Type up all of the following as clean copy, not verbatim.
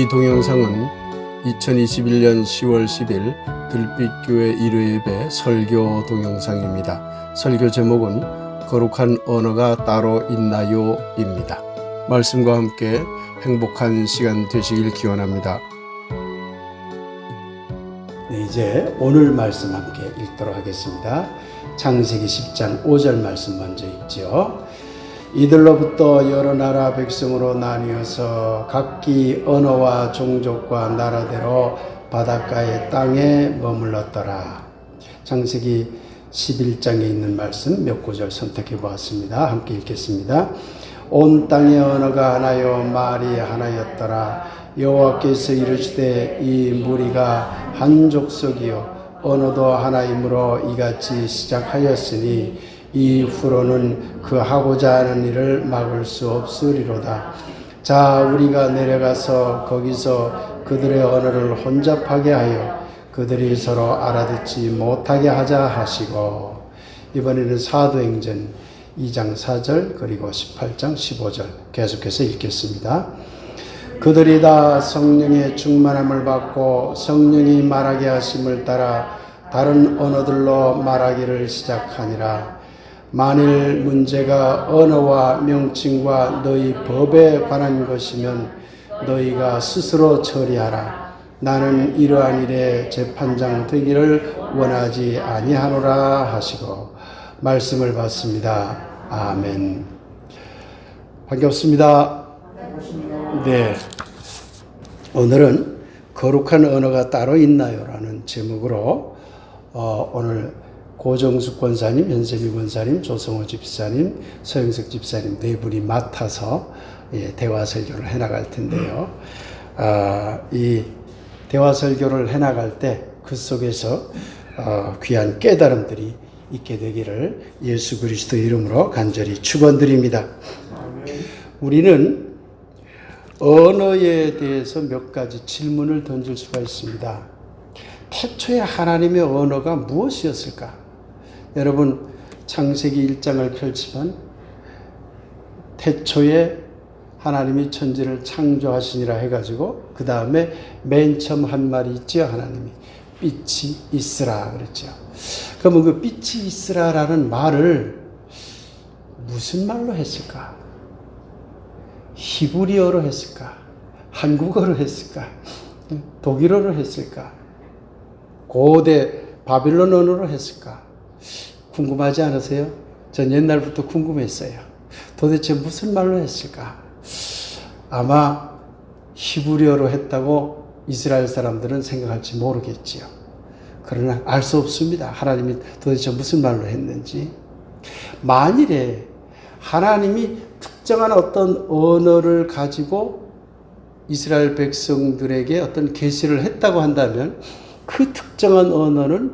동영상은 2021년 10월 10일 들빛교회 1회 설교 동영상입니다. 설교 제목은 거룩한 언어가 따로 있나요? 입니다. 말씀과 함께 행복한 시간 되시길 기원합니다. 네, 이제 오늘 말씀 함께 읽도록 하겠습니다. 창세기 10장 5절 말씀 먼저 읽죠. 이들로부터 여러 나라 백성으로 나뉘어서 각기 언어와 종족과 나라대로 바닷가의 땅에 머물렀더라. 창세기 11장에 있는 말씀 몇 구절 선택해 보았습니다. 함께 읽겠습니다. 온 땅의 언어가 하나요 말이 하나였더라. 여호와께서 이르시되 이 무리가 한 족속이요 언어도 하나이므로 이같이 시작하였으니 이후로는 그 하고자 하는 일을 막을 수 없으리로다. 자, 우리가 내려가서 거기서 그들의 언어를 혼잡하게 하여 그들이 서로 알아듣지 못하게 하자 하시고, 이번에는 사도행전 2장 4절 그리고 18장 15절 계속해서 읽겠습니다. 그들이 다 성령의 충만함을 받고 성령이 말하게 하심을 따라 다른 언어들로 말하기를 시작하니라. 만일 문제가 언어와 명칭과 너희 법에 관한 것이면 너희가 스스로 처리하라. 나는 이러한 일에 재판장 되기를 원하지 아니하노라 하시고 말씀을 받습니다. 아멘. 반갑습니다. 네, 오늘은 거룩한 언어가 따로 있나요? 라는 제목으로 오늘 고정숙 권사님, 현세미 권사님, 조성호 집사님, 서영석 집사님 네 분이 맡아서 대화 설교를 해나갈 텐데요. 이 대화 설교를 해나갈 때 그 속에서 귀한 깨달음들이 있게 되기를 예수 그리스도 이름으로 간절히 축원드립니다. 우리는 언어에 대해서 몇 가지 질문을 던질 수가 있습니다. 태초에 하나님의 언어가 무엇이었을까? 여러분 창세기 1장을 펼치면 태초에 하나님이 천지를 창조하시니라 해가지고 그 다음에 맨 처음 한 말이 있죠. 하나님이 빛이 있으라 그랬죠. 그러면 그 빛이 있으라라는 말을 무슨 말로 했을까? 히브리어로 했을까? 한국어로 했을까? 독일어로 했을까? 고대 바빌론 언어로 했을까? 궁금하지 않으세요? 전 옛날부터 궁금했어요. 도대체 무슨 말로 했을까? 아마 히브리어로 했다고 이스라엘 사람들은 생각할지 모르겠지요. 그러나 알 수 없습니다. 하나님이 도대체 무슨 말로 했는지. 만일에 하나님이 특정한 어떤 언어를 가지고 이스라엘 백성들에게 어떤 계시를 했다고 한다면 그 특정한 언어는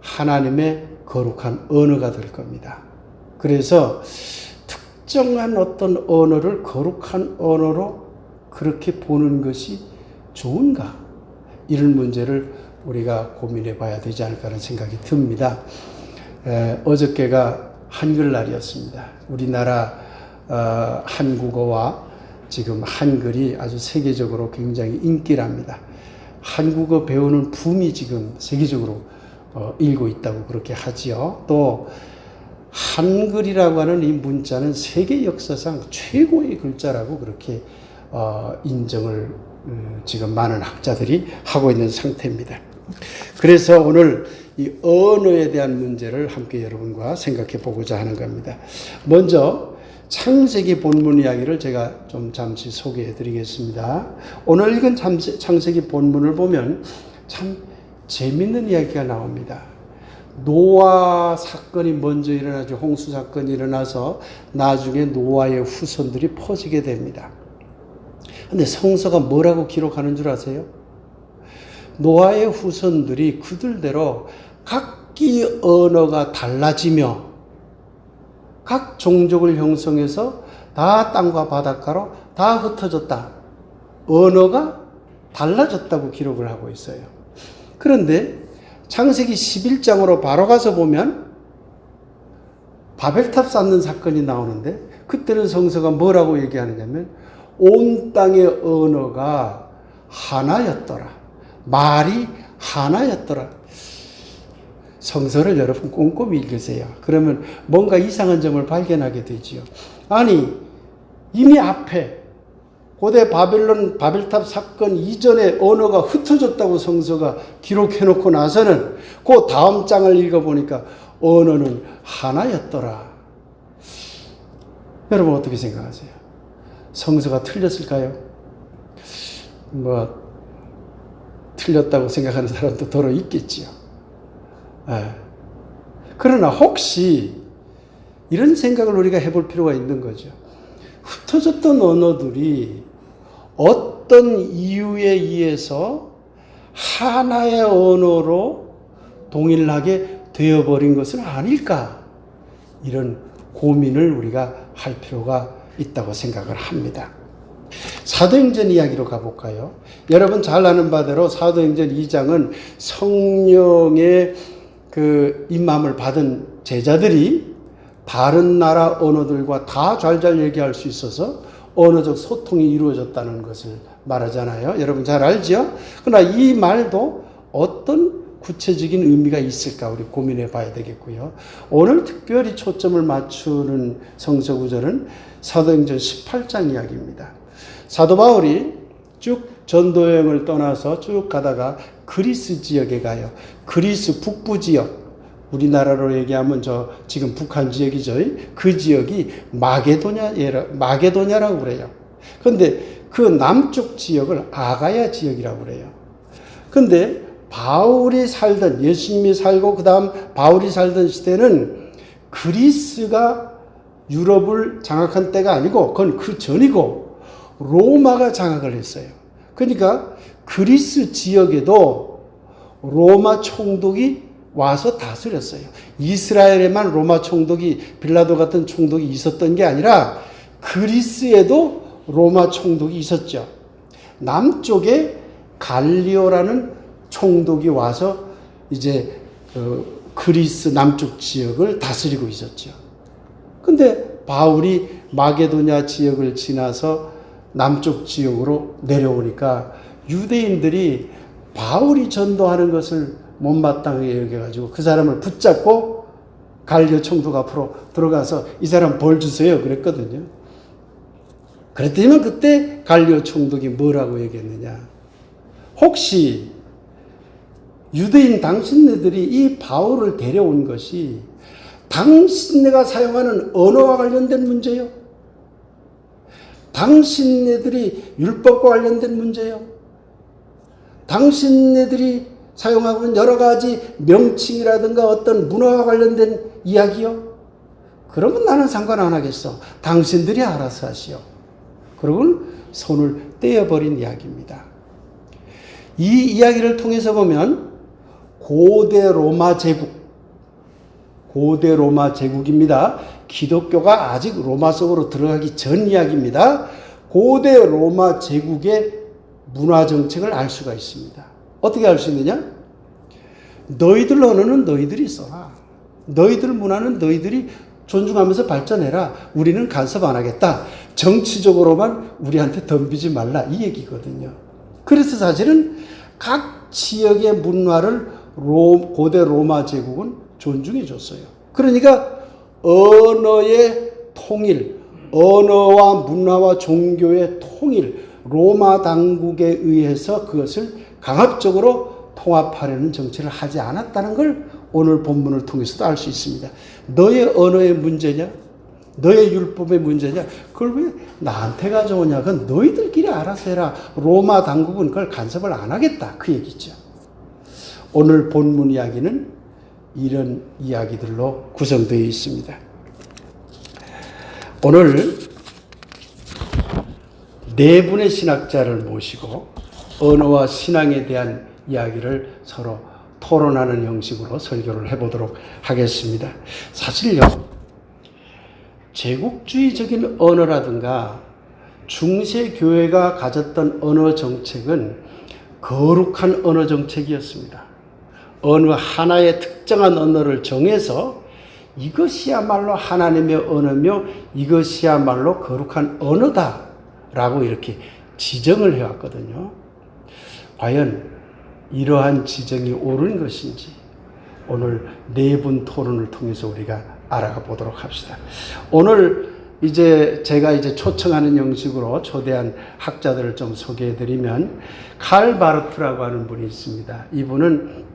하나님의 거룩한 언어가 될 겁니다. 그래서 특정한 어떤 언어를 거룩한 언어로 그렇게 보는 것이 좋은가? 이런 문제를 우리가 고민해 봐야 되지 않을까 하는 생각이 듭니다. 어저께가 한글날이었습니다. 우리나라 한국어와 지금 한글이 아주 세계적으로 굉장히 인기랍니다. 한국어 배우는 붐이 지금 세계적으로 일고 있다고 그렇게 하지요. 또 한글이라고 하는 이 문자는 세계 역사상 최고의 글자라고 그렇게 인정을 지금 많은 학자들이 하고 있는 상태입니다. 그래서 오늘 이 언어에 대한 문제를 함께 여러분과 생각해 보고자 하는 겁니다. 먼저 창세기 본문 이야기를 제가 좀 잠시 소개해 드리겠습니다. 오늘 읽은 창세기 본문을 보면 참 재밌는 이야기가 나옵니다. 노아 사건이 먼저 일어나죠. 홍수 사건이 일어나서 나중에 노아의 후손들이 퍼지게 됩니다. 근데 성서가 뭐라고 기록하는 줄 아세요? 노아의 후손들이 그들대로 각기 언어가 달라지며 각 종족을 형성해서 다 땅과 바닷가로 다 흩어졌다. 언어가 달라졌다고 기록을 하고 있어요. 그런데 창세기 11장으로 바로 가서 보면 바벨탑 쌓는 사건이 나오는데 그때는 성서가 뭐라고 얘기하느냐면 온 땅의 언어가 하나였더라. 말이 하나였더라. 성서를 여러분 꼼꼼히 읽으세요. 그러면 뭔가 이상한 점을 발견하게 되지요. 아니, 이미 앞에 고대 바벨탑 사건 이전에 언어가 흩어졌다고 성서가 기록해놓고 나서는 그 다음 장을 읽어보니까 언어는 하나였더라. 여러분 어떻게 생각하세요? 성서가 틀렸을까요? 틀렸다고 생각하는 사람도 더러 있겠지요. 그러나 혹시 이런 생각을 우리가 해볼 필요가 있는 거죠. 흩어졌던 언어들이 어떤 이유에 의해서 하나의 언어로 동일하게 되어버린 것은 아닐까? 이런 고민을 우리가 할 필요가 있다고 생각을 합니다. 사도행전 이야기로 가볼까요? 여러분 잘 아는 바대로 사도행전 2장은 성령의 임함을 받은 제자들이 다른 나라 언어들과 다 잘잘 얘기할 수 있어서 언어적 소통이 이루어졌다는 것을 말하잖아요. 여러분 잘 알죠? 그러나 이 말도 어떤 구체적인 의미가 있을까 우리 고민해 봐야 되겠고요. 오늘 특별히 초점을 맞추는 성서 구절은 사도행전 18장 이야기입니다. 사도 바울이 쭉 전도여행을 떠나서 쭉 가다가 그리스 지역에 가요. 그리스 북부 지역, 우리나라로 얘기하면 지금 북한 지역이죠. 그 지역이 마게도냐라고 그래요. 그런데 그 남쪽 지역을 아가야 지역이라고 그래요. 그런데 바울이 살던, 예수님이 살고 그 다음 바울이 살던 시대는 그리스가 유럽을 장악한 때가 아니고 그건 그 전이고 로마가 장악을 했어요. 그러니까 그리스 지역에도 로마 총독이 와서 다스렸어요. 이스라엘에만 로마 총독이, 빌라도 같은 총독이 있었던 게 아니라 그리스에도 로마 총독이 있었죠. 남쪽에 갈리오라는 총독이 와서 이제 그리스 남쪽 지역을 다스리고 있었죠. 근데 바울이 마게도냐 지역을 지나서 남쪽 지역으로 내려오니까 유대인들이 바울이 전도하는 것을 못마땅하게 여겨가지고 그 사람을 붙잡고 갈리오 총독 앞으로 들어가서 이 사람 벌 주세요 그랬거든요. 그랬더니 그때 갈리오 총독이 뭐라고 얘기했느냐. 혹시 유대인 당신네들이 이 바울을 데려온 것이 당신네가 사용하는 언어와 관련된 문제요? 당신네들이 율법과 관련된 문제요? 당신네들이 사용하고 있는 여러 가지 명칭이라든가 어떤 문화와 관련된 이야기요? 그러면 나는 상관 안 하겠어. 당신들이 알아서 하시오. 그러고 손을 떼어버린 이야기입니다. 이 이야기를 통해서 보면 고대 로마 제국입니다. 기독교가 아직 로마 속으로 들어가기 전 이야기입니다. 고대 로마 제국의 문화 정책을 알 수가 있습니다. 어떻게 알 수 있느냐? 너희들 언어는 너희들이 써라. 너희들 문화는 너희들이 존중하면서 발전해라. 우리는 간섭 안 하겠다. 정치적으로만 우리한테 덤비지 말라. 이 얘기거든요. 그래서 사실은 각 지역의 문화를 고대 로마 제국은 존중해 줬어요. 그러니까 언어의 통일, 언어와 문화와 종교의 통일, 로마 당국에 의해서 그것을 강압적으로 통합하려는 정치를 하지 않았다는 걸 오늘 본문을 통해서도 알 수 있습니다. 너의 언어의 문제냐? 너의 율법의 문제냐? 그걸 왜 나한테 가져오냐? 그건 너희들끼리 알아서 해라. 로마 당국은 그걸 간섭을 안 하겠다. 그 얘기죠. 오늘 본문 이야기는 이런 이야기들로 구성되어 있습니다. 오늘 네 분의 신학자를 모시고 언어와 신앙에 대한 이야기를 서로 토론하는 형식으로 설교를 해보도록 하겠습니다. 사실요, 제국주의적인 언어라든가 중세교회가 가졌던 언어 정책은 거룩한 언어 정책이었습니다. 어느 하나의 특정한 언어를 정해서 이것이야말로 하나님의 언어며 이것이야말로 거룩한 언어다라고 이렇게 지정을 해왔거든요. 과연 이러한 지정이 옳은 것인지 오늘 네 분 토론을 통해서 우리가 알아가 보도록 합시다. 오늘 제가 초청하는 형식으로 초대한 학자들을 좀 소개해 드리면 칼 바르트라고 하는 분이 있습니다. 이분은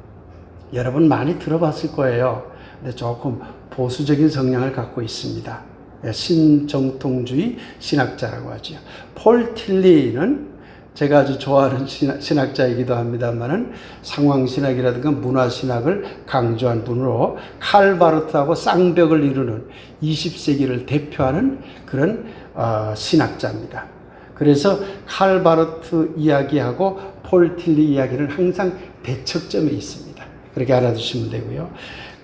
여러분 많이 들어봤을 거예요. 근데 조금 보수적인 성향을 갖고 있습니다. 신정통주의 신학자라고 하죠. 폴 틸리는 제가 아주 좋아하는 신학자이기도 합니다만은 상황신학이라든가 문화신학을 강조한 분으로 칼 바르트하고 쌍벽을 이루는 20세기를 대표하는 그런 신학자입니다. 그래서 칼 바르트 이야기하고 폴 틸리 이야기는 항상 대척점에 있습니다. 그렇게 알아두시면 되고요.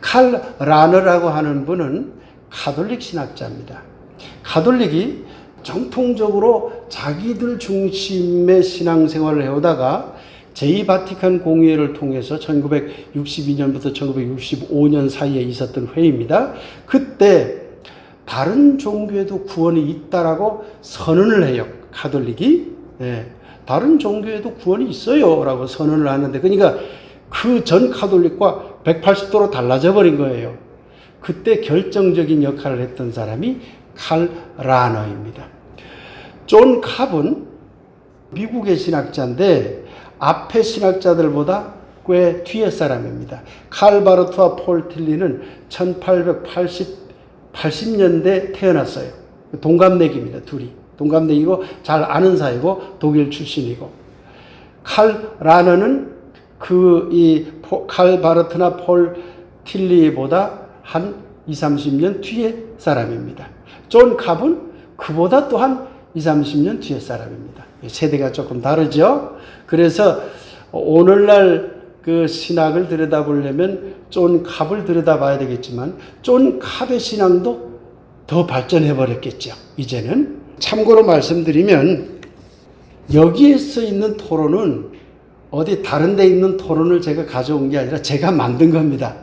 칼 라너라고 하는 분은 가톨릭 신학자입니다. 가톨릭이 정통적으로 자기들 중심의 신앙생활을 해오다가 제2바티칸 공의회를 통해서 1962년부터 1965년 사이에 있었던 회의입니다. 그때 다른 종교에도 구원이 있다라고 선언을 해요. 가톨릭이. 다른 종교에도 구원이 있어요 라고 선언을 하는데, 그러니까 그 전 가톨릭과 180도로 달라져 버린 거예요. 그때 결정적인 역할을 했던 사람이 칼 라너입니다. 존 캅은 미국의 신학자인데 앞에 신학자들보다 꽤 뒤에 사람입니다. 칼 바르트와 폴 틸리는 1880년대 태어났어요. 동갑내기입니다. 둘이. 동갑내기고 잘 아는 사이고 독일 출신이고. 칼 라너는 칼 바르트나 폴 틸리보다 한 20-30년 뒤에 사람입니다. 존 캅은 그보다 또한 20-30년 뒤에 사람입니다. 세대가 조금 다르죠. 그래서 오늘날 그 신학을 들여다보려면 존 캅을 들여다봐야 되겠지만 존 캅의 신앙도 더 발전해 버렸겠죠. 이제는 참고로 말씀드리면 여기에서 있는 토론은 어디 다른 데 있는 토론을 제가 가져온 게 아니라 제가 만든 겁니다.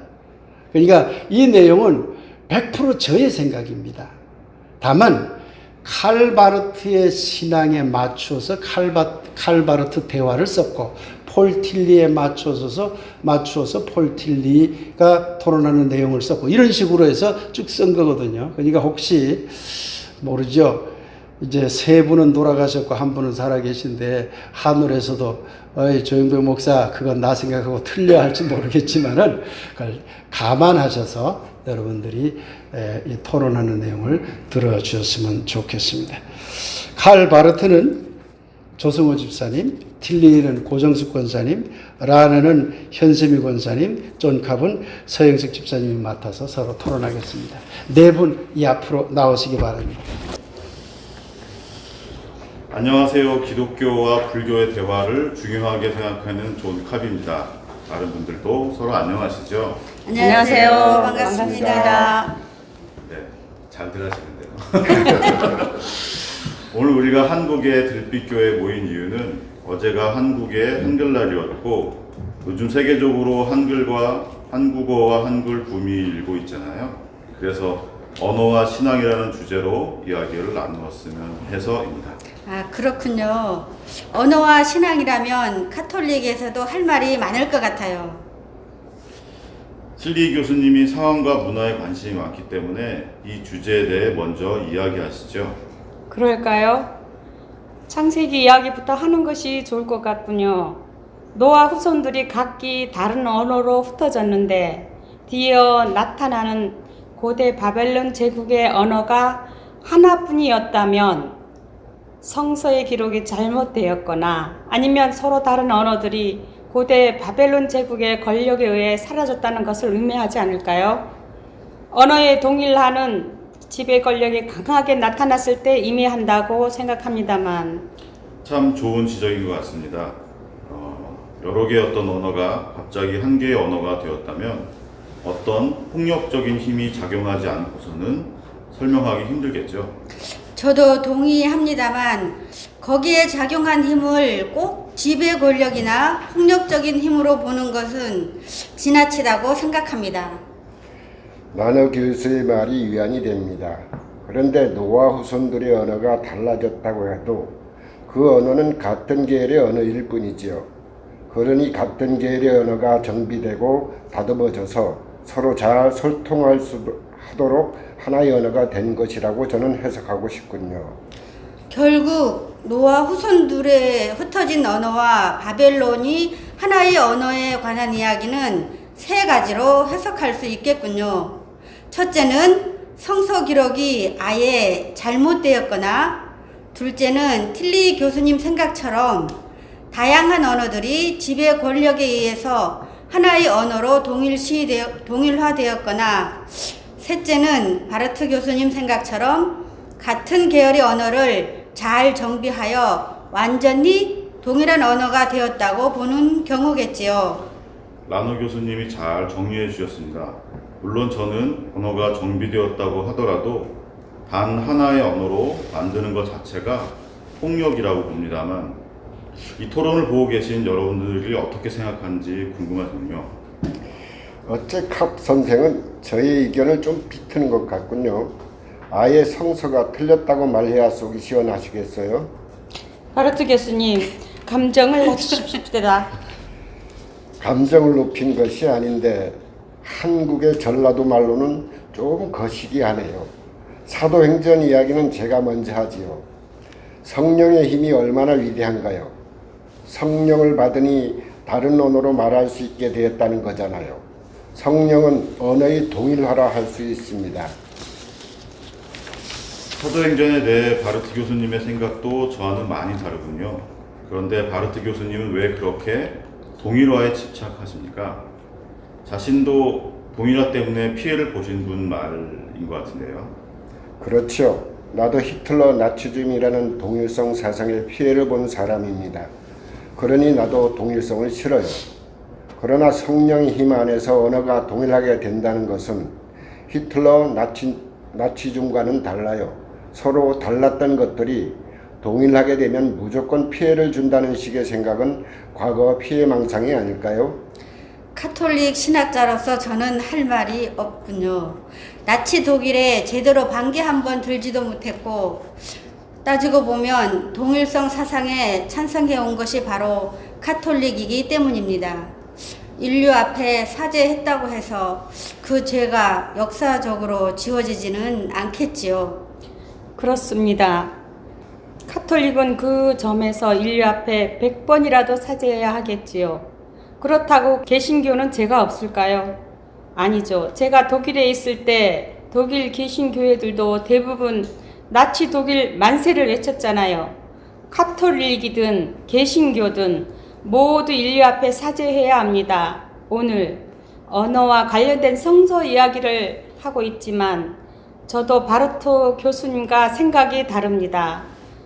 그러니까 이 내용은 100% 저의 생각입니다. 다만 칼 바르트의 신앙에 맞추어서 칼 바르트 대화를 썼고 폴 틸리에 맞추어서 폴 틸리가 토론하는 내용을 썼고 이런 식으로 해서 쭉 쓴 거거든요. 그러니까 혹시 모르죠. 이제 세 분은 돌아가셨고 한 분은 살아계신데 하늘에서도 조영배 목사 그건 나 생각하고 틀려 할지 모르겠지만은 그걸 감안하셔서 여러분들이 이 토론하는 내용을 들어주셨으면 좋겠습니다. 칼 바르트는 조성호 집사님, 틸리는 고정숙 권사님, 라너는 현세미 권사님, 존 캅은 서영석 집사님이 맡아서 서로 토론하겠습니다. 네 분 이 앞으로 나오시기 바랍니다. 안녕하세요. 기독교와 불교의 대화를 중요하게 생각하는 존 캅입니다. 다른 분들도 서로 안녕하시죠? 안녕하세요. 반갑습니다. 네, 잘들 하시는데요. 오늘 우리가 한국의 들빛교회에 모인 이유는 어제가 한국의 한글날이었고 요즘 세계적으로 한국어와 한글 붐이 일고 있잖아요. 그래서 언어와 신앙이라는 주제로 이야기를 나누었으면 해서입니다. 아, 그렇군요. 언어와 신앙이라면 카톨릭에서도 할 말이 많을 것 같아요. 틸리 교수님이 상황과 문화에 관심이 많기 때문에 이 주제에 대해 먼저 이야기하시죠. 그럴까요? 창세기 이야기부터 하는 것이 좋을 것 같군요. 노아 후손들이 각기 다른 언어로 흩어졌는데 뒤이어 나타나는 고대 바벨론 제국의 언어가 하나뿐이었다면 성서의 기록이 잘못되었거나 아니면 서로 다른 언어들이 고대 바벨론 제국의 권력에 의해 사라졌다는 것을 의미하지 않을까요? 언어의 동일화는 지배 권력이 강하게 나타났을 때 의미한다고 생각합니다만 참 좋은 지적인 것 같습니다. 여러 개의 어떤 언어가 갑자기 한 개의 언어가 되었다면 어떤 폭력적인 힘이 작용하지 않고서는 설명하기 힘들겠죠. 저도 동의합니다만 거기에 작용한 힘을 꼭 지배 권력이나 폭력적인 힘으로 보는 것은 지나치다고 생각합니다. 라너 교수의 말이 위안이 됩니다. 그런데 노아 후손들의 언어가 달라졌다고 해도 그 언어는 같은 계열의 언어일 뿐이지요. 그러니 같은 계열의 언어가 정비되고 다듬어져서 서로 잘 소통할 수 하도록 하나의 언어가 된 것이라고 저는 해석하고 싶군요. 결국 노아 후손들의 흩어진 언어와 바벨론이 하나의 언어에 관한 이야기는 세 가지로 해석할 수 있겠군요. 첫째는 성서 기록이 아예 잘못되었거나, 둘째는 틸리 교수님 생각처럼 다양한 언어들이 지배 권력에 의해서 하나의 언어로 동일화되었거나, 셋째는 바르트 교수님 생각처럼 같은 계열의 언어를 잘 정비하여 완전히 동일한 언어가 되었다고 보는 경우겠지요. 라너 교수님이 잘 정리해 주셨습니다. 물론 저는 언어가 정비되었다고 하더라도 단 하나의 언어로 만드는 것 자체가 폭력이라고 봅니다만, 이 토론을 보고 계신 여러분들이 어떻게 생각하는지 궁금하군요. 어째 캅 선생은 저의 의견을 좀 비트는 것 같군요. 아예 성서가 틀렸다고 말해야 속이 시원하시겠어요? 바르트 교수님, 감정을 낮추십시다. 감정을 높인 것이 아닌데 한국의 전라도 말로는 좀 거시기 하네요. 사도행전 이야기는 제가 먼저 하지요. 성령의 힘이 얼마나 위대한가요? 성령을 받으니 다른 언어로 말할 수 있게 되었다는 거잖아요. 성령은 언어의 동일화라 할 수 있습니다. 사도행전에 대해 바르트 교수님의 생각도 저와는 많이 다르군요. 그런데 바르트 교수님은 왜 그렇게 동일화에 집착하십니까? 자신도 동일화 때문에 피해를 보신 분 말인 것 같은데요. 그렇죠. 나도 히틀러 나치즘이라는 동일성 사상의 피해를 본 사람입니다. 그러니 나도 동일성을 싫어요. 그러나 성령의 힘 안에서 언어가 동일하게 된다는 것은 히틀러 나치즘과는 달라요. 서로 달랐던 것들이 동일하게 되면 무조건 피해를 준다는 식의 생각은 과거 피해망상이 아닐까요? 카톨릭 신학자로서 저는 할 말이 없군요. 나치 독일에 제대로 반기 한 번 들지도 못했고, 따지고 보면 동일성 사상에 찬성해온 것이 바로 카톨릭이기 때문입니다. 인류 앞에 사죄했다고 해서 그 죄가 역사적으로 지워지지는 않겠지요. 그렇습니다. 카톨릭은 그 점에서 인류 앞에 100번이라도 사죄해야 하겠지요. 그렇다고 개신교는 죄가 없을까요? 아니죠. 제가 독일에 있을 때 독일 개신교회들도 대부분 나치 독일 만세를 외쳤잖아요. 카톨릭이든 개신교든 모두 인류 앞에 사죄해야 합니다. 오늘 언어와 관련된 성서 이야기를 하고 있지만 저도 바르트 교수님과 생각이 다릅니다.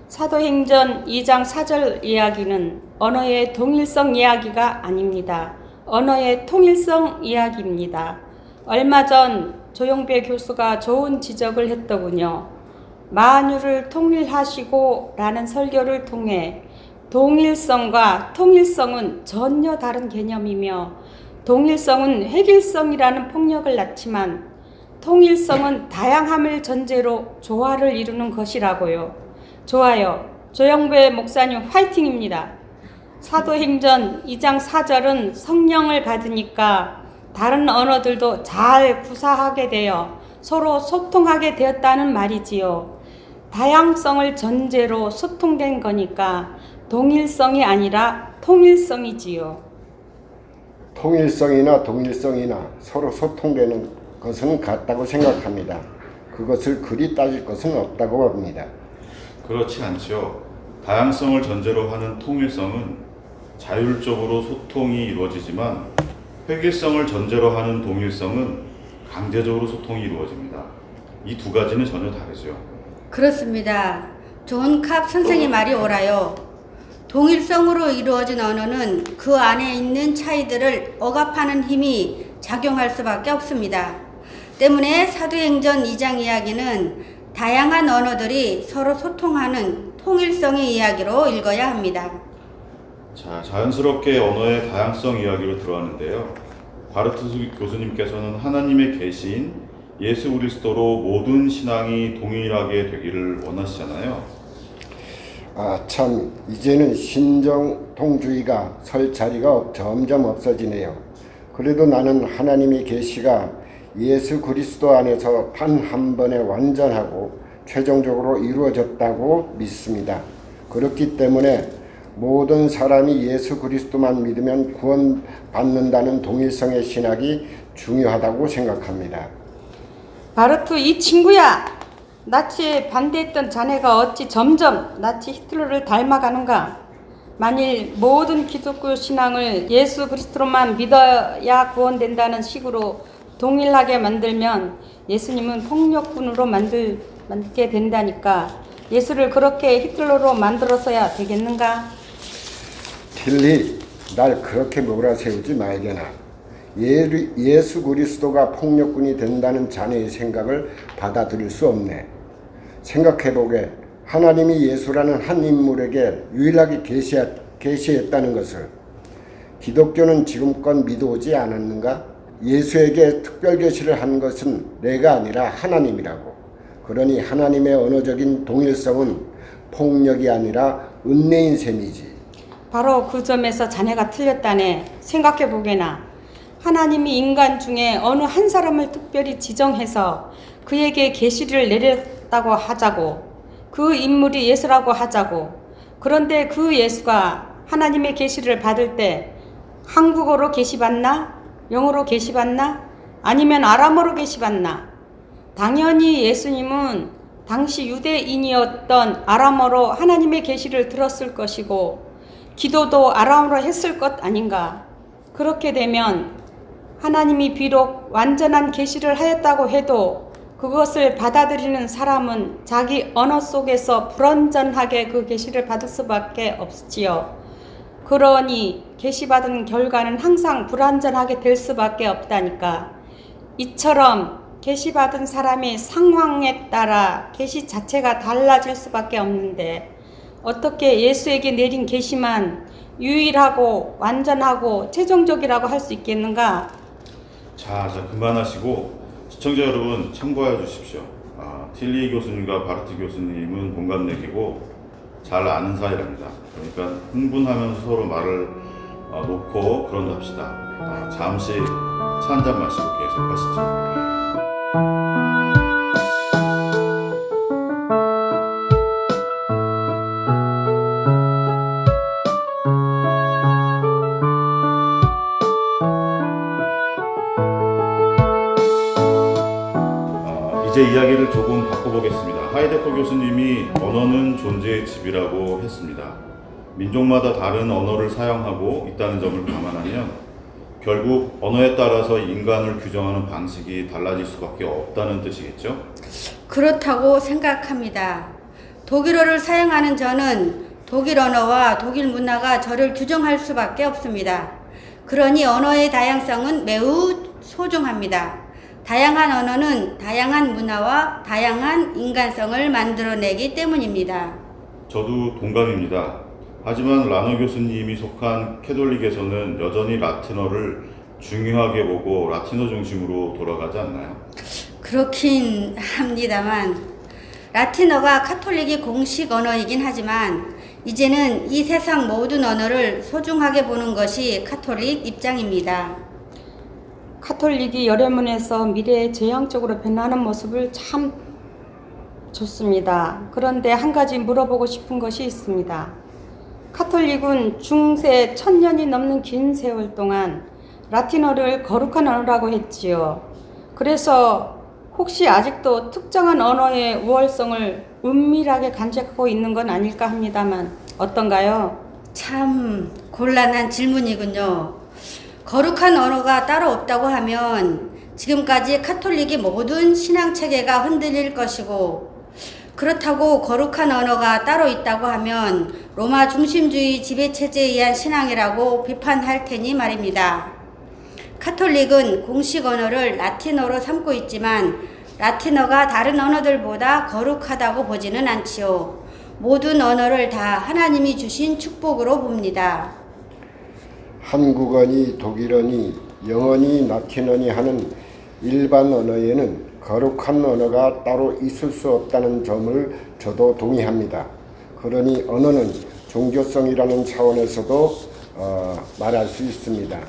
사도행전 2장 4절 이야기는 언어의 동일성 이야기가 아닙니다. 언어의 통일성 이야기입니다. 얼마 전 조용배 교수가 좋은 지적을 했더군요. 만유를 통일하시고 라는 설교를 통해 동일성과 통일성은 전혀 다른 개념이며, 동일성은 획일성이라는 폭력을 낳지만 통일성은 다양함을 전제로 조화를 이루는 것이라고요. 좋아요. 조영배 목사님 화이팅입니다. 사도행전 2장 4절은 성령을 받으니까 다른 언어들도 잘 구사하게 되어 서로 소통하게 되었다는 말이지요. 다양성을 전제로 소통된 거니까 동일성이 아니라 통일성이지요. 통일성이나 동일성이나 서로 소통되는 것은 같다고 생각합니다. 그것을 그리 따질 것은 없다고 봅니다. 그렇지 않죠. 다양성을 전제로 하는 통일성은 자율적으로 소통이 이루어지지만, 획일성을 전제로 하는 동일성은 강제적으로 소통이 이루어집니다. 이 두 가지는 전혀 다르죠. 그렇습니다. 존 캅 선생의 말이 옳아요. 동일성으로 이루어진 언어는 그 안에 있는 차이들을 억압하는 힘이 작용할 수밖에 없습니다. 때문에 사도행전 2장 이야기는 다양한 언어들이 서로 소통하는 통일성의 이야기로 읽어야 합니다. 자, 자연스럽게 언어의 다양성 이야기로 들어왔는데요. 바르트 교수님께서는 하나님의 계신 예수 그리스도로 모든 신앙이 동일하게 되기를 원하시잖아요. 참, 이제는 신정통주의가 설 자리가 점점 없어지네요. 그래도 나는 하나님의 계시가 예수 그리스도 안에서 단 한 번에 완전하고 최종적으로 이루어졌다고 믿습니다. 그렇기 때문에 모든 사람이 예수 그리스도만 믿으면 구원받는다는 동일성의 신학이 중요하다고 생각합니다. 바르트, 이 친구야! 나치에 반대했던 자네가 어찌 점점 나치 히틀러를 닮아가는가? 만일 모든 기독교 신앙을 예수 그리스도로만 믿어야 구원된다는 식으로 동일하게 만들면 예수님은 폭력군으로 만들게 된다니까. 예수를 그렇게 히틀러로 만들어서야 되겠는가? 틸리, 날 그렇게 몰아세우지 말게나. 예수 그리스도가 폭력군이 된다는 자네의 생각을 받아들일 수 없네. 생각해보게. 하나님이 예수라는 한 인물에게 유일하게 계시했다는 것을 기독교는 지금껏 믿어오지 않았는가? 예수에게 특별 계시를 한 것은 내가 아니라 하나님이라고. 그러니 하나님의 언어적인 동일성은 폭력이 아니라 은혜인 셈이지. 바로 그 점에서 자네가 틀렸다네. 생각해보게나. 하나님이 인간 중에 어느 한 사람을 특별히 지정해서 그에게 계시를 내렸다고 하자고. 그 인물이 예수라고 하자고. 그런데 그 예수가 하나님의 계시를 받을 때 한국어로 계시받나? 영어로 계시받나? 아니면 아람어로 계시받나? 당연히 예수님은 당시 유대인이었던 아람어로 하나님의 계시를 들었을 것이고 기도도 아람어로 했을 것 아닌가? 그렇게 되면 하나님이 비록 완전한 계시를 하였다고 해도 그것을 받아들이는 사람은 자기 언어 속에서 불완전하게 그 계시를 받을 수밖에 없지요. 그러니 계시받은 결과는 항상 불완전하게 될 수밖에 없다니까. 이처럼 계시받은 사람의 상황에 따라 계시 자체가 달라질 수밖에 없는데 어떻게 예수에게 내린 계시만 유일하고 완전하고 최종적이라고 할 수 있겠는가? 자, 그만하시고 시청자 여러분 참고해 주십시오. 틸리 교수님과 바르트 교수님은 동갑내기고 잘 아는 사이랍니다. 그러니까 흥분하면서 서로 말을 놓고 그런답시다. 잠시 차 한잔 마시고 계속 하시죠. 이제 이야기를 조금 바꿔보겠습니다. 하이데커 교수님이 언어는 존재의 집이라고 했습니다. 민족마다 다른 언어를 사용하고 있다는 점을 감안하면 결국 언어에 따라서 인간을 규정하는 방식이 달라질 수밖에 없다는 뜻이겠죠? 그렇다고 생각합니다. 독일어를 사용하는 저는 독일 언어와 독일 문화가 저를 규정할 수밖에 없습니다. 그러니 언어의 다양성은 매우 소중합니다. 다양한 언어는 다양한 문화와 다양한 인간성을 만들어내기 때문입니다. 저도 동감입니다. 하지만 라너 교수님이 속한 캐톨릭에서는 여전히 라틴어를 중요하게 보고 라틴어 중심으로 돌아가지 않나요? 그렇긴 합니다만 라틴어가 카톨릭의 공식 언어이긴 하지만 이제는 이 세상 모든 언어를 소중하게 보는 것이 카톨릭 입장입니다. 카톨릭이 여러문에서 미래에 재앙적으로 변하는 모습을 참 좋습니다. 그런데 한 가지 물어보고 싶은 것이 있습니다. 카톨릭은 중세 1000년이 넘는 긴 세월 동안 라틴어를 거룩한 언어라고 했지요. 그래서 혹시 아직도 특정한 언어의 우월성을 은밀하게 간직하고 있는 건 아닐까 합니다만 어떤가요? 참 곤란한 질문이군요. 거룩한 언어가 따로 없다고 하면 지금까지 카톨릭의 모든 신앙 체계가 흔들릴 것이고 그렇다고 거룩한 언어가 따로 있다고 하면 로마 중심주의 지배체제에 의한 신앙이라고 비판할 테니 말입니다. 카톨릭은 공식 언어를 라틴어로 삼고 있지만 라틴어가 다른 언어들보다 거룩하다고 보지는 않지요. 모든 언어를 다 하나님이 주신 축복으로 봅니다. 한국어니 독일어니 영어니 라틴어니 하는 일반 언어에는 거룩한 언어가 따로 있을 수 없다는 점을 저도 동의합니다. 그러니 언어는 종교성이라는 차원에서도 말할 수 있습니다.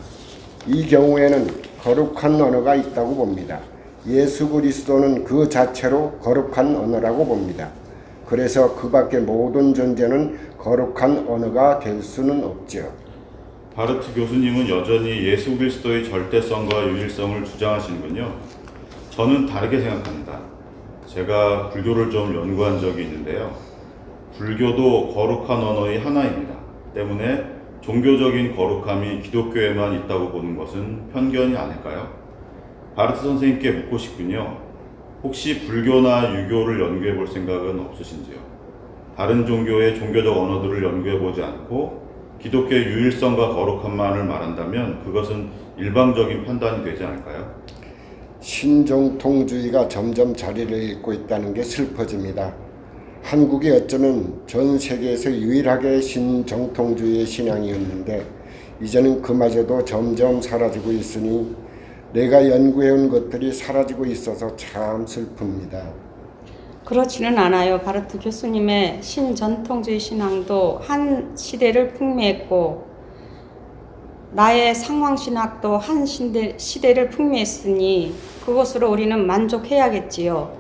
이 경우에는 거룩한 언어가 있다고 봅니다. 예수 그리스도는 그 자체로 거룩한 언어라고 봅니다. 그래서 그 밖의 모든 존재는 거룩한 언어가 될 수는 없죠. 바르트 교수님은 여전히 예수 그리스도의 절대성과 유일성을 주장하시는군요. 저는 다르게 생각합니다. 제가 불교를 좀 연구한 적이 있는데요. 불교도 거룩한 언어의 하나입니다. 때문에 종교적인 거룩함이 기독교에만 있다고 보는 것은 편견이 아닐까요? 바르트 선생님께 묻고 싶군요. 혹시 불교나 유교를 연구해 볼 생각은 없으신지요? 다른 종교의 종교적 언어들을 연구해 보지 않고 기독교의 유일성과 거룩함만을 말한다면 그것은 일방적인 판단이 되지 않을까요? 신정통주의가 점점 자리를 잃고 있다는 게 슬퍼집니다. 한국이 어쩌면 전 세계에서 유일하게 신정통주의의 신앙이었는데 이제는 그마저도 점점 사라지고 있으니 내가 연구해온 것들이 사라지고 있어서 참 슬픕니다. 그렇지는 않아요. 바르트 교수님의 신전통주의 신앙도 한 시대를 풍미했고 나의 상황신학도 한 시대를 풍미했으니 그것으로 우리는 만족해야겠지요.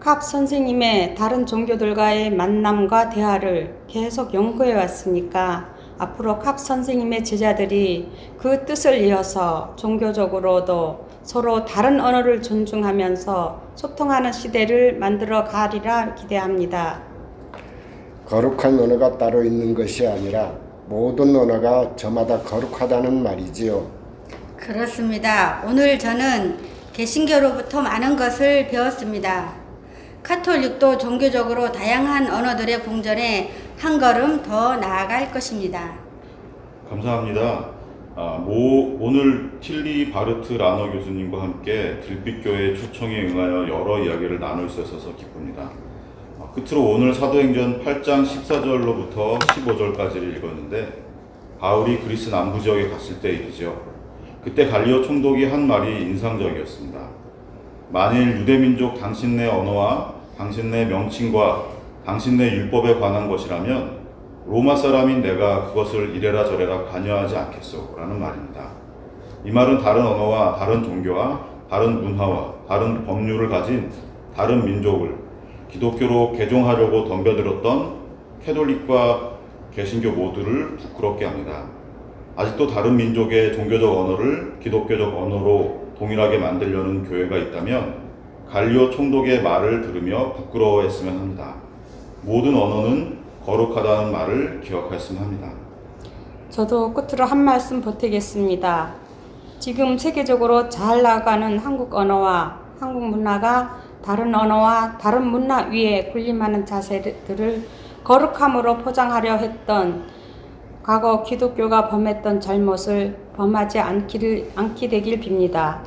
캅 선생님의 다른 종교들과의 만남과 대화를 계속 연구해 왔으니까 앞으로 캅 선생님의 제자들이 그 뜻을 이어서 종교적으로도 서로 다른 언어를 존중하면서 소통하는 시대를 만들어 가리라 기대합니다. 거룩한 언어가 따로 있는 것이 아니라 모든 언어가 저마다 거룩하다는 말이지요. 그렇습니다. 오늘 저는 개신교로부터 많은 것을 배웠습니다. 카톨릭도 종교적으로 다양한 언어들의 공전에 한 걸음 더 나아갈 것입니다. 감사합니다. 오늘 틸리 바르트 라너 교수님과 함께 들빛교회 초청에 응하여 여러 이야기를 나눌 수 있어서 기쁩니다. 끝으로 오늘 사도행전 8장 14절로부터 15절까지를 읽었는데 바울이 그리스 남부 지역에 갔을 때 일이죠. 그때 갈리오 총독이 한 말이 인상적이었습니다. 만일 유대민족 당신네 언어와 당신네 명칭과 당신네 율법에 관한 것이라면 로마 사람인 내가 그것을 이래라 저래라 관여하지 않겠소 라는 말입니다. 이 말은 다른 언어와 다른 종교와 다른 문화와 다른 법률을 가진 다른 민족을 기독교로 개종하려고 덤벼들었던 캐톨릭과 개신교 모두를 부끄럽게 합니다. 아직도 다른 민족의 종교적 언어를 기독교적 언어로 동일하게 만들려는 교회가 있다면 갈리오 총독의 말을 들으며 부끄러워했으면 합니다. 모든 언어는 거룩하다는 말을 기억했으면 합니다. 저도 끝으로 한 말씀 보태겠습니다. 지금 세계적으로 잘 나가는 한국 언어와 한국 문화가 다른 언어와 다른 문화 위에 군림하는 자세들을 거룩함으로 포장하려 했던 과거 기독교가 범했던 잘못을 범하지 않게 되길 빕니다.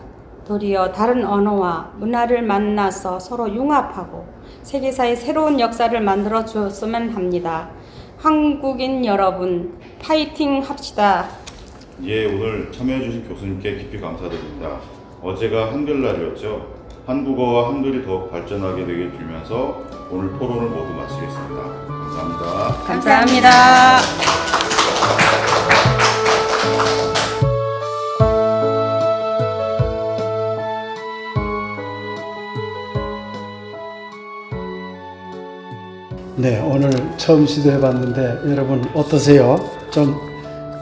도리어 다른 언어와 문화를 만나서 서로 융합하고 세계사의 새로운 역사를 만들어 주었으면 합니다. 한국인 여러분, 파이팅 합시다. 예, 오늘 참여해주신 교수님께 깊이 감사드립니다. 어제가 한글날이었죠. 한국어와 한글이 더욱 발전하게 되길 빌면서 오늘 토론을 모두 마치겠습니다. 감사합니다. 감사합니다. 네, 오늘 처음 시도해봤는데 여러분 어떠세요? 좀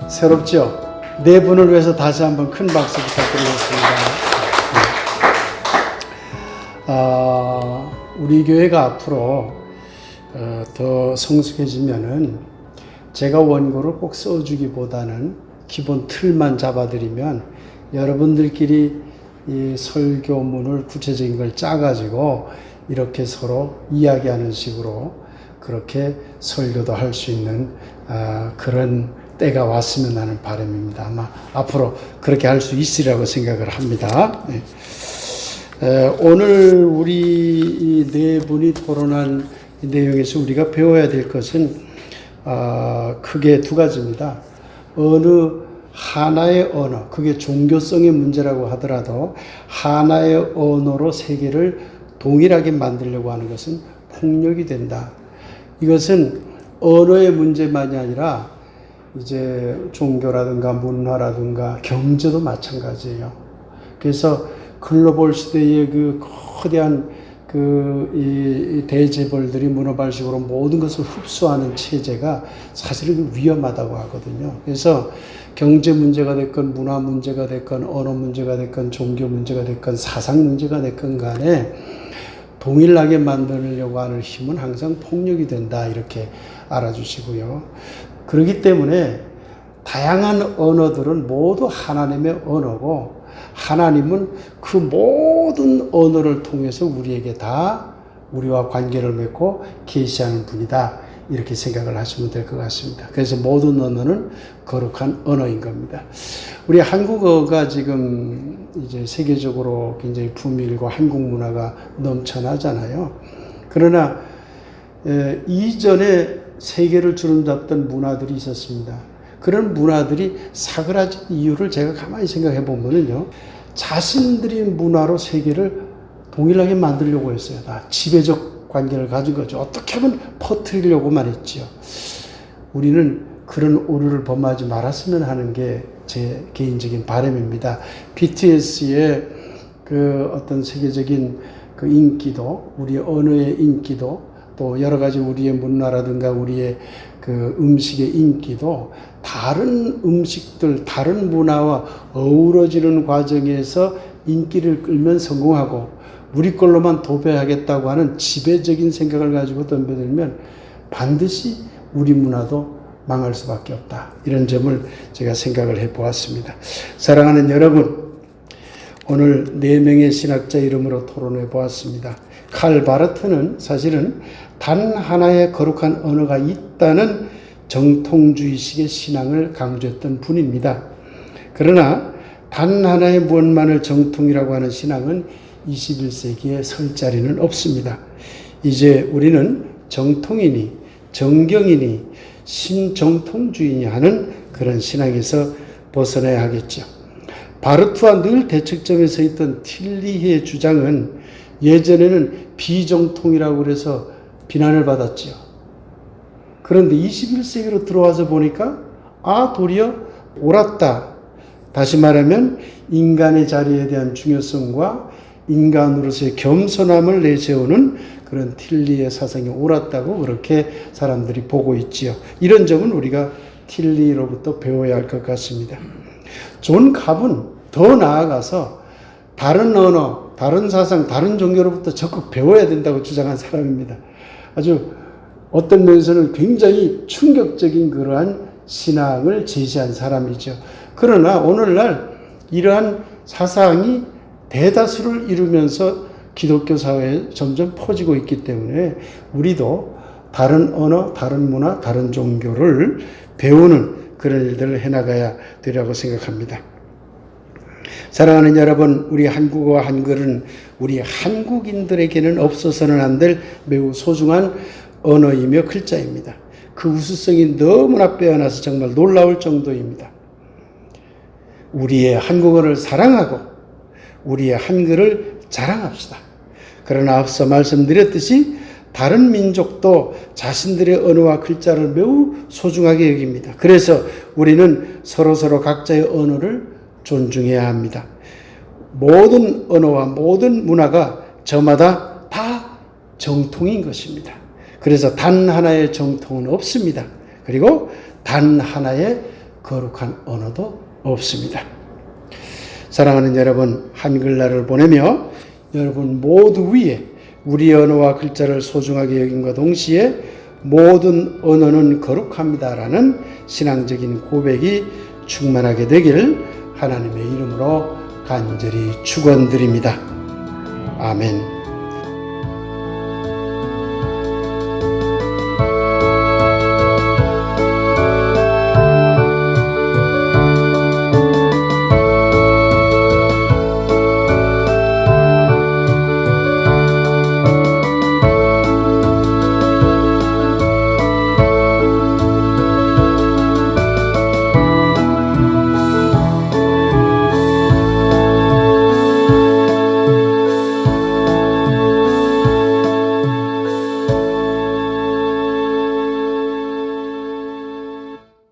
새롭죠? 네 분을 위해서 다시 한번 큰 박수 부탁드리겠습니다. 우리 교회가 앞으로 더 성숙해지면은 제가 원고를 꼭 써주기보다는 기본 틀만 잡아드리면 여러분들끼리 이 설교문을 구체적인 걸 짜가지고 이렇게 서로 이야기하는 식으로 그렇게 설교도 할 수 있는 그런 때가 왔으면 하는 바람입니다. 아마 앞으로 그렇게 할 수 있으리라고 생각을 합니다. 네. 오늘 우리 네 분이 토론한 내용에서 우리가 배워야 될 것은 크게 두 가지입니다. 어느 하나의 언어, 그게 종교성의 문제라고 하더라도 하나의 언어로 세계를 동일하게 만들려고 하는 것은 폭력이 된다. 이것은 언어의 문제만이 아니라 이제 종교라든가 문화라든가 경제도 마찬가지예요. 그래서 글로벌 시대의 그 거대한 이 대재벌들이 문어발식으로 모든 것을 흡수하는 체제가 사실은 위험하다고 하거든요. 그래서 경제 문제가 됐건 문화 문제가 됐건 언어 문제가 됐건 종교 문제가 됐건 사상 문제가 됐건 간에 동일하게 만들려고 하는 힘은 항상 폭력이 된다, 이렇게 알아주시고요. 그렇기 때문에 다양한 언어들은 모두 하나님의 언어고, 하나님은 그 모든 언어를 통해서 우리에게 다 우리와 관계를 맺고 계시하는 분이다, 이렇게 생각을 하시면 될 것 같습니다. 그래서 모든 언어는 거룩한 언어인 겁니다. 우리 한국어가 지금 이제 세계적으로 굉장히 붐일고 한국 문화가 넘쳐나잖아요. 그러나 이전에 세계를 주름잡던 문화들이 있었습니다. 그런 문화들이 사그라진 이유를 제가 가만히 생각해 보면은요, 자신들이 문화로 세계를 동일하게 만들려고 했어요. 다 지배적 관계를 가진 거죠. 어떻게 하면 퍼뜨리려고만 했지요. 우리는 그런 오류를 범하지 말았으면 하는 게 제 개인적인 바람입니다. BTS의 그 어떤 세계적인 그 인기도, 우리 언어의 인기도, 또 여러 가지 우리의 문화라든가 우리의 그 음식의 인기도 다른 음식들, 다른 문화와 어우러지는 과정에서 인기를 끌면 성공하고, 우리 걸로만 도배하겠다고 하는 지배적인 생각을 가지고 덤벼들면 반드시 우리 문화도 망할 수밖에 없다, 이런 점을 제가 생각을 해보았습니다. 사랑하는 여러분, 오늘 4명의 신학자 이름으로 토론해 보았습니다. 칼 바르트는 사실은 단 하나의 거룩한 언어가 있다는 정통주의식의 신앙을 강조했던 분입니다. 그러나 단 하나의 무엇만을 정통이라고 하는 신앙은 21세기에 설 자리는 없습니다. 이제 우리는 정통이니 정경이니 신정통주의니 하는 그런 신앙에서 벗어나야 하겠죠. 바르트와 늘 대척점에 서 있던 틸리히의 주장은 예전에는 비정통이라고 그래서 비난을 받았죠. 그런데 21세기로 들어와서 보니까 도리어 옳았다. 다시 말하면 인간의 자리에 대한 중요성과 인간으로서의 겸손함을 내세우는 그런 틸리의 사상이 옳았다고 그렇게 사람들이 보고 있지요. 이런 점은 우리가 틸리로부터 배워야 할 것 같습니다. 존 갑은 더 나아가서 다른 언어, 다른 사상, 다른 종교로부터 적극 배워야 된다고 주장한 사람입니다. 아주 어떤 면에서는 굉장히 충격적인 그러한 신앙을 제시한 사람이죠. 그러나 오늘날 이러한 사상이 대다수를 이루면서 기독교 사회에 점점 퍼지고 있기 때문에 우리도 다른 언어, 다른 문화, 다른 종교를 배우는 그런 일들을 해나가야 되리라고 생각합니다. 사랑하는 여러분, 우리 한국어와 한글은 우리 한국인들에게는 없어서는 안 될 매우 소중한 언어이며 글자입니다. 그 우수성이 너무나 빼어나서 정말 놀라울 정도입니다. 우리의 한국어를 사랑하고 우리의 한글을 자랑합시다. 그러나 앞서 말씀드렸듯이 다른 민족도 자신들의 언어와 글자를 매우 소중하게 여깁니다. 그래서 우리는 서로 각자의 언어를 존중해야 합니다. 모든 언어와 모든 문화가 저마다 다 정통인 것입니다. 그래서 단 하나의 정통은 없습니다. 그리고 단 하나의 거룩한 언어도 없습니다. 사랑하는 여러분, 한글날을 보내며 여러분 모두 위에 우리 언어와 글자를 소중하게 여김과 동시에 모든 언어는 거룩합니다라는 신앙적인 고백이 충만하게 되기를 하나님의 이름으로 간절히 축원드립니다. 아멘.